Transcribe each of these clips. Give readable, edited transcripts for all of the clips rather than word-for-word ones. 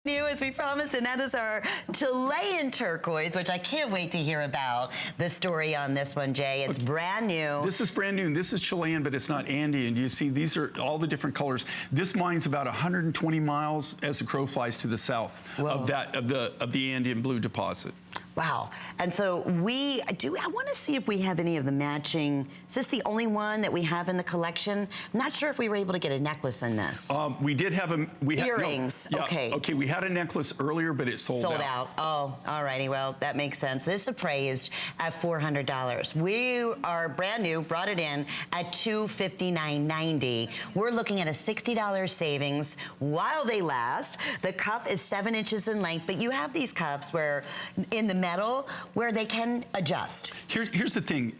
New as we promised, and that is our Chilean turquoise, which I can't wait to hear about the story on this one, Jay. It's brand new. This is brand new. This is Chilean, but it's not Andean. You see, these are all the different colors. This mine's about 120 miles as the crow flies to the south of the Andean blue deposit. Wow. And so I want to see if we have any of the matching. Is this the only one that we have in the collection? I'm not sure if we were able to get a necklace in this. We did have earrings. No, yeah, okay. Okay, we had a necklace earlier, but it sold out. Oh, all righty. Well, that makes sense. This appraised at $400. We are brand new, brought it in at $259.90. We're looking at a $60 savings while they last. The cuff is 7 inches in length, but you have these cuffs where in the metal where they can adjust. Here's the thing.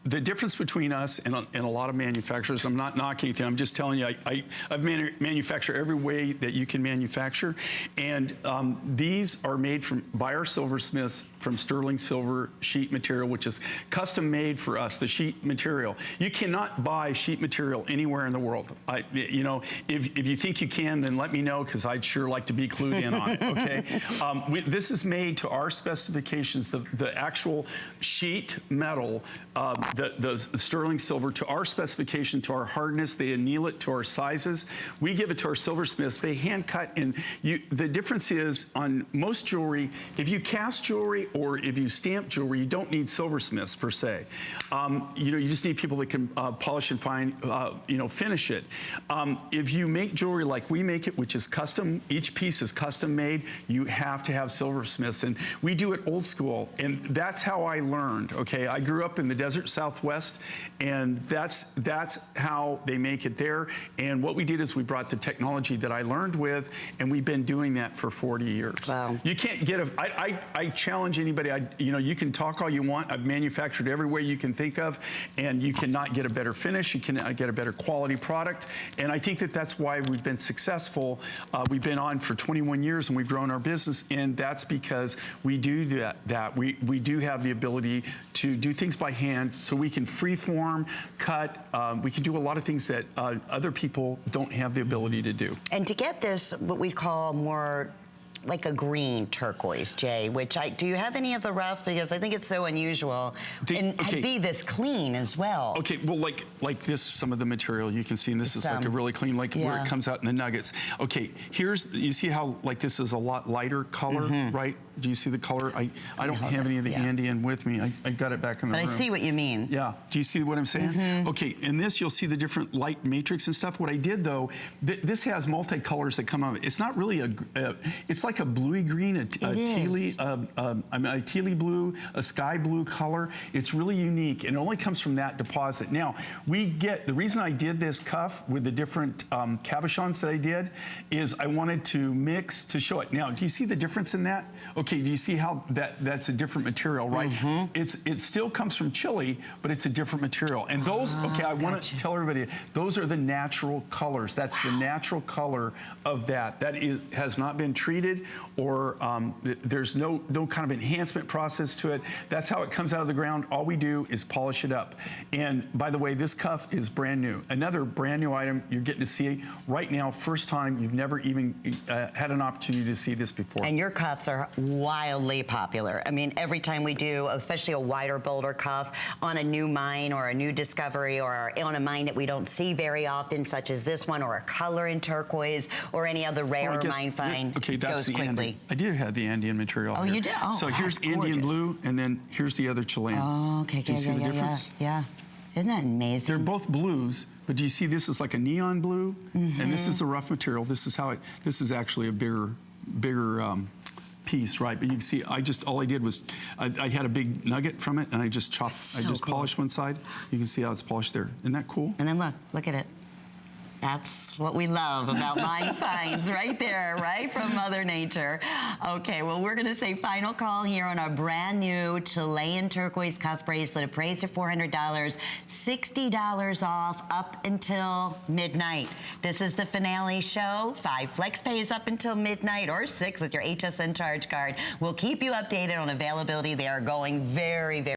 The difference between us and a lot of manufacturers, I'm not knocking anything, I'm just telling you, I've manufactured every way that you can manufacture, and these are made by our silversmiths from sterling silver sheet material, which is custom made for us, the sheet material. You cannot buy sheet material anywhere in the world. You know, if you think you can, then let me know, because I'd sure like to be clued in on it, okay? This is made to our specifications, the actual sheet metal, the sterling silver to our specification, to our hardness. They anneal it to our sizes. We give it to our silversmiths. They hand cut, and the difference is on most jewelry, if you cast jewelry or if you stamp jewelry, you don't need silversmiths per se. You know, you just need people that can polish and finish it. If you make jewelry like we make it, which is custom, each piece is custom made, you have to have silversmiths, and we do it old school, and that's how I learned, okay? I grew up in the desert Southwest, and that's how they make it there. And what we did is we brought the technology that I learned with, and we've been doing that for 40 years. Wow. You can't get I challenge anybody, you know, you can talk all you want. I've manufactured every way you can think of, and you cannot get a better finish, you cannot get a better quality product, and I think that that's why we've been successful. We've been on for 21 years, and we've grown our business, and that's because we do that. We do have the ability to do things by hand, so we can freeform, cut, we can do a lot of things that other people don't have the ability to do. And to get this, what we call more like a green turquoise, Jay, which do you have any of the rough? Because I think it's so unusual. And be this clean as well. Okay, well, like this, some of the material you can see, and this is like a really clean, like where it comes out in the nuggets. Okay, you see how like this is a lot lighter color, right? Do you see the color? I don't have any of the Andean with me. I got it back in the room. But I see what you mean. Yeah, do you see what I'm saying? Okay, in this you'll see the different light matrix and stuff. What I did though, this has multi-colors that come out. It's not really it's like a bluey green, a tealy blue, a sky blue color. It's really unique, and it only comes from that deposit. Now, the reason I did this cuff with the different cabochons that I did is I wanted to mix to show it. Now, do you see the difference in that? Okay, do you see how that's a different material, right? It still comes from Chile, but it's a different material. And those, I want to tell everybody, those are the natural colors. That's the natural color of that. That has not been treated, or there's no kind of enhancement process to it. That's how it comes out of the ground. All we do is polish it up. And by the way, this cuff is brand new. Another brand new item you're getting to see right now, first time. You've never even had an opportunity to see this before. And your cuffs are wildly popular. I mean, every time we do, especially a wider, bolder cuff on a new mine or a new discovery or on a mine that we don't see very often, such as this one, or a color in turquoise or any other rare mine find, goes quickly. I did have the Andean material here. You did? Oh, so here's Andean blue, and then here's the other Chilean. Oh, okay. Do you see the difference? Yeah. Isn't that amazing? They're both blues, but do you see this is like a neon blue? And this is the rough material. This is how this is actually a bigger piece, right? But you can see, all I did was, I had a big nugget from it, and I just polished one side. You can see how it's polished there. Isn't that cool? And then look at it. That's what we love about Mine Finds right there, right from Mother Nature. Okay, well, we're going to say final call here on our brand new Chilean turquoise cuff bracelet, appraised at $400, $60 off up until midnight. This is the finale show. 5 flex pays up until midnight, or 6 with your HSN charge card. We'll keep you updated on availability. They are going very, very